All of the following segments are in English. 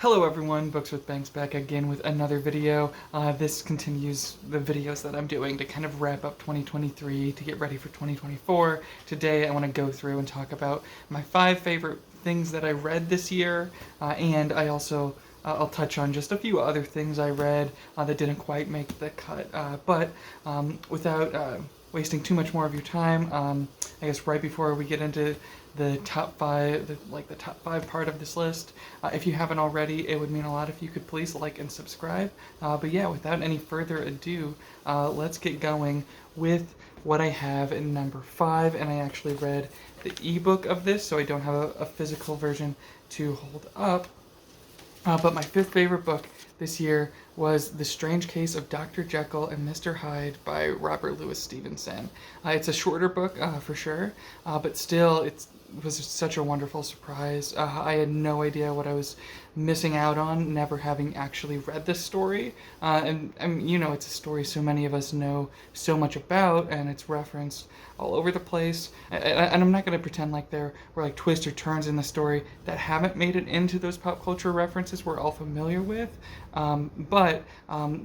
Hello everyone, Books with Banks back again with another video. This continues the videos that I'm doing to kind of wrap up 2023 to get ready for 2024. Today I want to go through and talk about my 5 favorite things that I read this year, and I also I'll touch on just a few other things I read that didn't quite make the cut. But without wasting too much more of your time, I guess right before we get into the top 5, the top 5 part of this list, if you haven't already, it would mean a lot if you could please like and subscribe. But yeah, without any further ado, let's get going with what I have in number 5, and I actually read the ebook of this, so I don't have a physical version to hold up. But my 5th favorite book this year was The Strange Case of Dr. Jekyll and Mr. Hyde by Robert Louis Stevenson. It's a shorter book, for sure, but still, it was such a wonderful surprise. I had no idea what I was missing out on, never having actually read this story. And you know, it's a story so many of us know so much about, and it's referenced all over the place. And I'm not going to pretend like there were like twists or turns in the story that haven't made it into those pop culture references we're all familiar with. But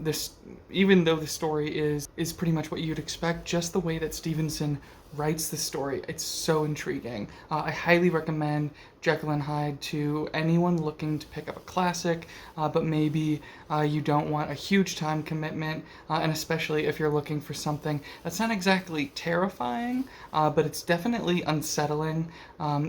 this, even though the story is pretty much what you'd expect, just the way that Stevenson writes the story, it's so intriguing. I highly recommend Jekyll and Hyde to anyone looking to pick up a classic, but maybe you don't want a huge time commitment, and especially if you're looking for something that's not exactly terrifying, but it's definitely unsettling,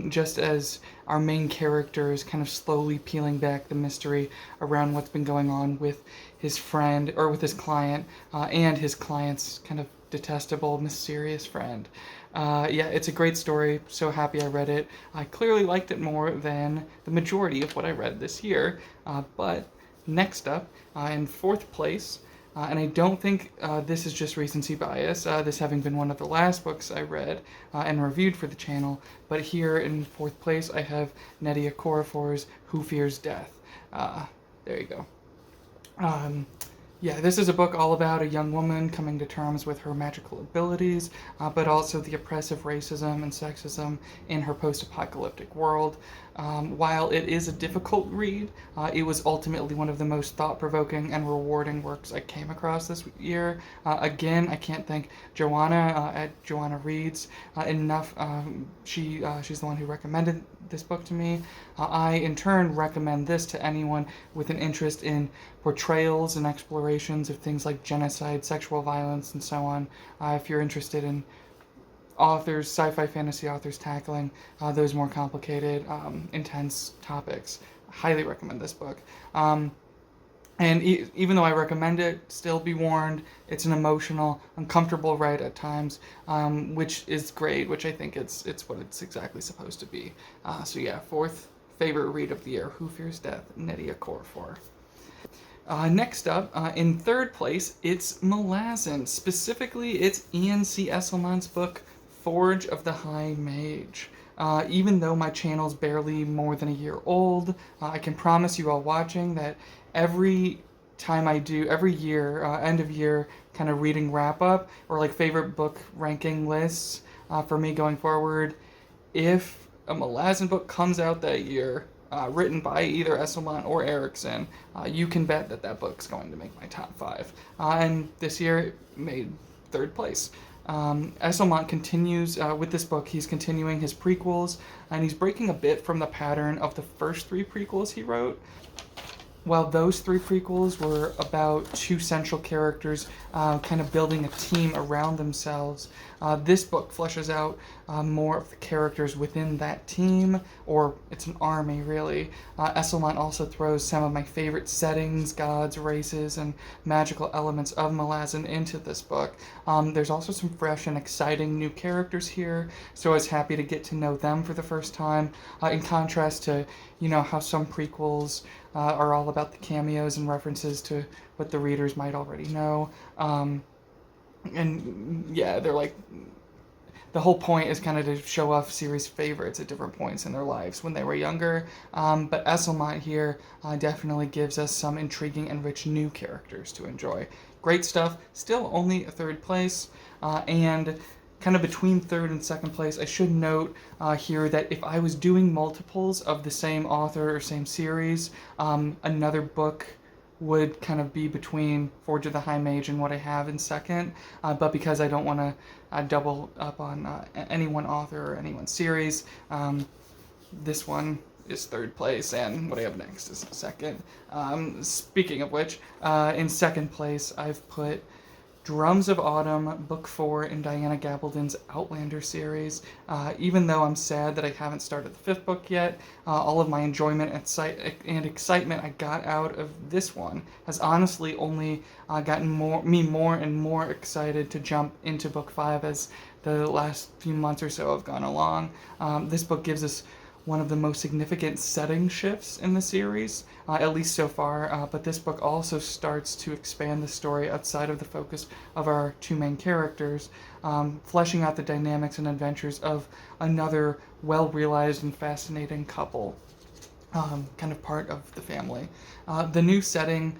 just as our main character is kind of slowly peeling back the mystery around what's been going on with his friend, or with his client, and his client's kind of detestable, mysterious friend. Yeah, it's a great story. So happy I read it. I clearly liked it more than the majority of what I read this year. But next up, in 4th place, and I don't think this is just recency bias, this having been one of the last books I read and reviewed for the channel, but here in 4th place I have Nnedi Okorafor's Who Fears Death. There you go. Yeah, this is a book all about a young woman coming to terms with her magical abilities, but also the oppressive racism and sexism in her post-apocalyptic world. While it is a difficult read, it was ultimately one of the most thought-provoking and rewarding works I came across this year. Again, I can't thank Joanna at Joanna Reads enough. She's the one who recommended this book to me. I, in turn, recommend this to anyone with an interest in portrayals and explorations of things like genocide, sexual violence, and so on. If you're interested in authors, sci-fi fantasy authors tackling those more complicated, intense topics, I highly recommend this book. And even though I recommend it, still be warned, it's an emotional, uncomfortable read at times, which is great, which I think it's what it's exactly supposed to be. So yeah, 4th favorite read of the year, Who Fears Death, Nnedi Okorafor. Next up, in 3rd place, it's Malazan. Specifically, it's Ian C. Esselman's book, Forge of the High Mage. Even though my channel's barely more than a year old, I can promise you all watching that every year, end of year kind of reading wrap up, or like favorite book ranking lists for me going forward, if a Malazan book comes out that year, written by either Esselman or Erickson, you can bet that that book's going to make my top 5. And this year it made 3rd place. Esselman continues with this book. He's continuing his prequels, and he's breaking a bit from the pattern of the first 3 prequels he wrote. While those 3 prequels were about 2 central characters kind of building a team around themselves, this book fleshes out more of the characters within that team, or it's an army, really. Esselman also throws some of my favorite settings, gods, races, and magical elements of Malazan into this book. There's also some fresh and exciting new characters here, so I was happy to get to know them for the first time, in contrast to, you know, how some prequels are all about the cameos and references to what the readers might already know. And yeah, they're like, the whole point is kind of to show off series favorites at different points in their lives when they were younger. But Esselman here definitely gives us some intriguing and rich new characters to enjoy. Great stuff, still only a 3rd place. And kind of between third and second place. I should note here that if I was doing multiples of the same author or same series, another book would kind of be between Forge of the High Mage and what I have in second, but because I don't want to double up on any one author or any one series, this one is third place, and what I have next is second. Speaking of which, in second place, I've put Drums of Autumn, Book 4 in Diana Gabaldon's Outlander series. Even though I'm sad that I haven't started the 5th book yet, all of my enjoyment and excitement I got out of this one has honestly only gotten me more and more excited to jump into Book 5 as the last few months or so have gone along. This book gives us one of the most significant setting shifts in the series, at least so far, but this book also starts to expand the story outside of the focus of our two main characters, fleshing out the dynamics and adventures of another well-realized and fascinating couple, kind of part of the family. The new setting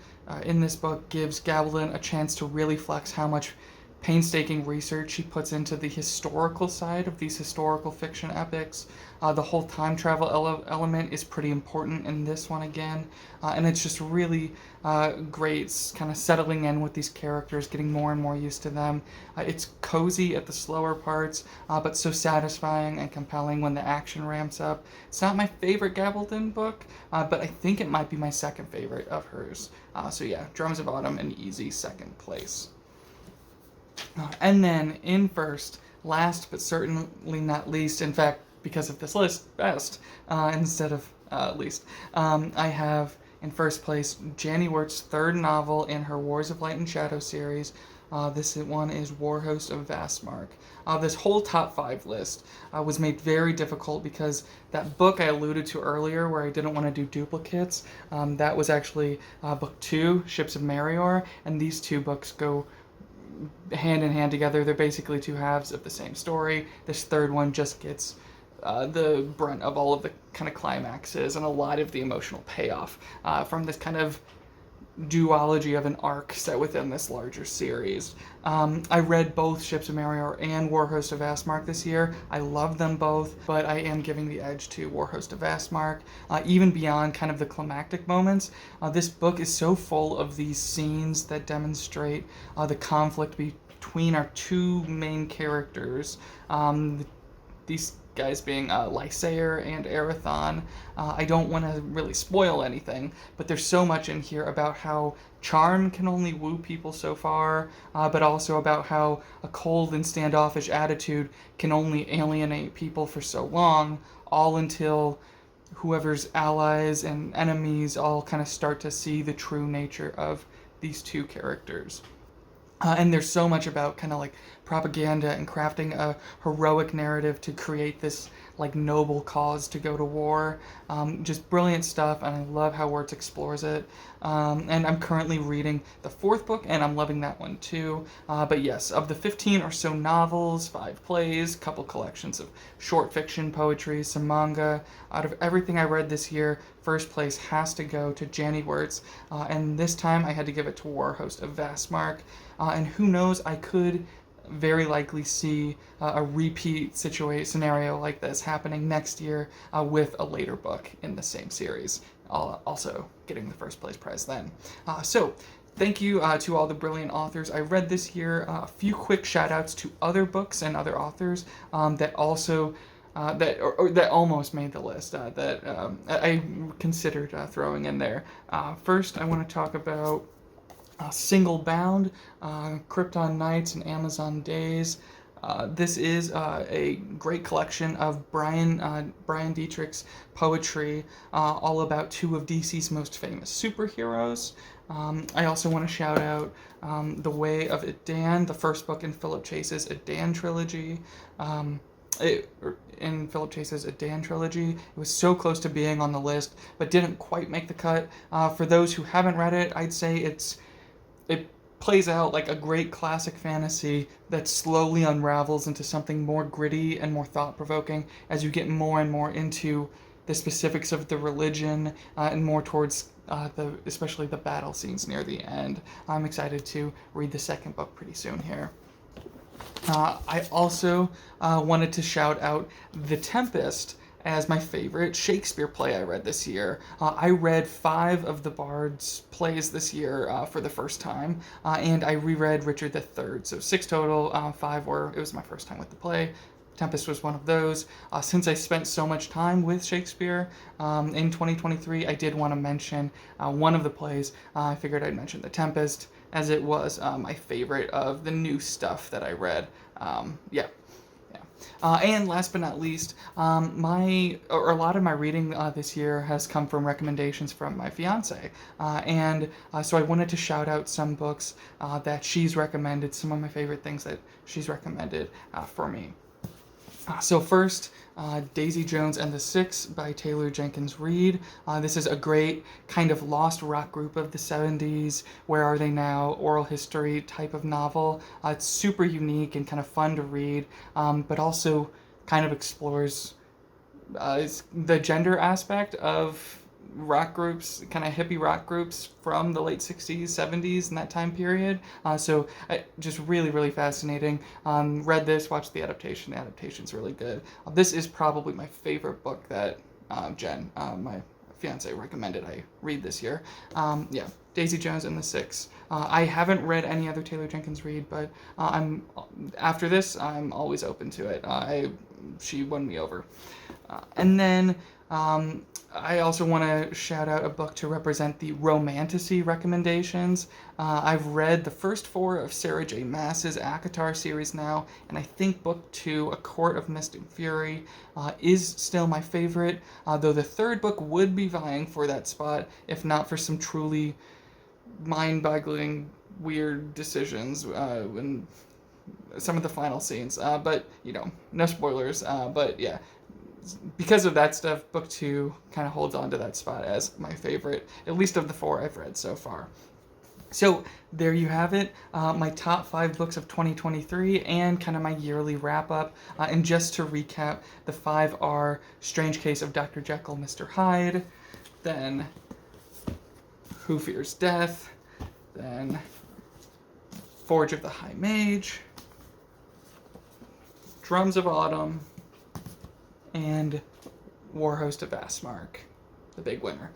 in this book gives Gabaldon a chance to really flex how much painstaking research she puts into the historical side of these historical fiction epics. The whole time travel element is pretty important in this one again, and it's just really great kind of settling in with these characters, getting more and more used to them. It's cozy at the slower parts, but so satisfying and compelling when the action ramps up. It's not my favorite Gabaldon book, but I think it might be my second favorite of hers. So yeah, Drums of Autumn, an easy second place. And then in first, last but certainly not least, in fact, because of this list, best, instead of least, I have in first place Janny Wirt's third novel in her Wars of Light and Shadow series. This one is Warhost of Vastmark. This whole top 5 list was made very difficult because that book I alluded to earlier where I didn't want to do duplicates, that was actually book 2, Ships of Marior, and these two books go hand in hand together. They're basically two halves of the same story. This third one just gets the brunt of all of the kind of climaxes and a lot of the emotional payoff from this kind of duology of an arc set within this larger series. I read both Ships of Marior and Warhost of Vastmark this year. I love them both, but I am giving the edge to Warhost of Vastmark. Even beyond kind of the climactic moments, this book is so full of these scenes that demonstrate the conflict between our two main characters. These guys being Lysair and Arathon. I don't want to really spoil anything, but there's so much in here about how charm can only woo people so far, but also about how a cold and standoffish attitude can only alienate people for so long, all until whoever's allies and enemies all kind of start to see the true nature of these two characters. And there's so much about kind of like propaganda and crafting a heroic narrative to create this like noble cause to go to war. Just brilliant stuff, and I love how Wirtz explores it. And I'm currently reading the 4th book, and I'm loving that one too. But yes, of the 15 or so novels, 5 plays, couple collections of short fiction, poetry, some manga, out of everything I read this year, first place has to go to Janny Wirtz, and this time I had to give it to Warhost of Vastmark. And who knows, I could very likely see a repeat scenario like this happening next year with a later book in the same series, also getting the first place prize then. So thank you to all the brilliant authors I read this year. A few quick shout outs to other books and other authors that also that almost made the list that I considered throwing in there. First, I want to talk about Single Bound, Krypton Nights and Amazon Days. This is a great collection of Brian Dietrich's poetry, all about two of DC's most famous superheroes. I also want to shout out The Way of Adan, the first book in Philip Chase's Adan trilogy. It was so close to being on the list, but didn't quite make the cut. For those who haven't read it, I'd say it plays out like a great classic fantasy that slowly unravels into something more gritty and more thought-provoking as you get more and more into the specifics of the religion and more towards especially the battle scenes near the end. I'm excited to read the second book pretty soon here. I also wanted to shout out The Tempest as my favorite Shakespeare play I read this year. I read 5 of the Bard's plays this year for the first time, and I reread Richard III. So 6 total, 5 were, it was my first time with the play. Tempest was one of those. Since I spent so much time with Shakespeare in 2023, I did want to mention one of the plays. I figured I'd mention The Tempest, as it was my favorite of the new stuff that I read. Yeah. And last but not least, a lot of my reading this year has come from recommendations from my fiance, and so I wanted to shout out some books that she's recommended, some of my favorite things that she's recommended for me. So first, Daisy Jones and the Six by Taylor Jenkins Reid. This is a great kind of lost rock group of the 70s, Where Are They Now, oral history type of novel. It's super unique and kind of fun to read, but also kind of explores the gender aspect of rock groups, kind of hippie rock groups from the late 60s, 70s, in that time period. So just really, really fascinating. Read this, watched the adaptation. The adaptation's really good. This is probably my favorite book that Jen, my fiance, recommended I read this year. Yeah, Daisy Jones and the Six. I haven't read any other Taylor Jenkins Reid, but after this, I'm always open to it. She won me over. And then I also want to shout out a book to represent the romantasy recommendations. I've read the first 4 of Sarah J. Maas's ACOTAR series now, and I think book 2, A Court of Mist and Fury, is still my favorite, though the 3rd book would be vying for that spot, if not for some truly mind-boggling, weird decisions in some of the final scenes. But, no spoilers, but yeah. Because of that stuff, book 2 kind of holds on to that spot as my favorite, at least of the 4 I've read so far. So there you have it, my top 5 books of 2023 and kind of my yearly wrap-up. And just to recap, the 5 are Strange Case of Dr. Jekyll, Mr. Hyde, then Who Fears Death, then Forge of the High Mage, Drums of Autumn, and Warhost of Vastmark, the big winner.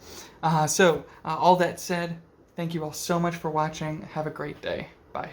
So all that said, thank you all so much for watching. Have a great day. Bye.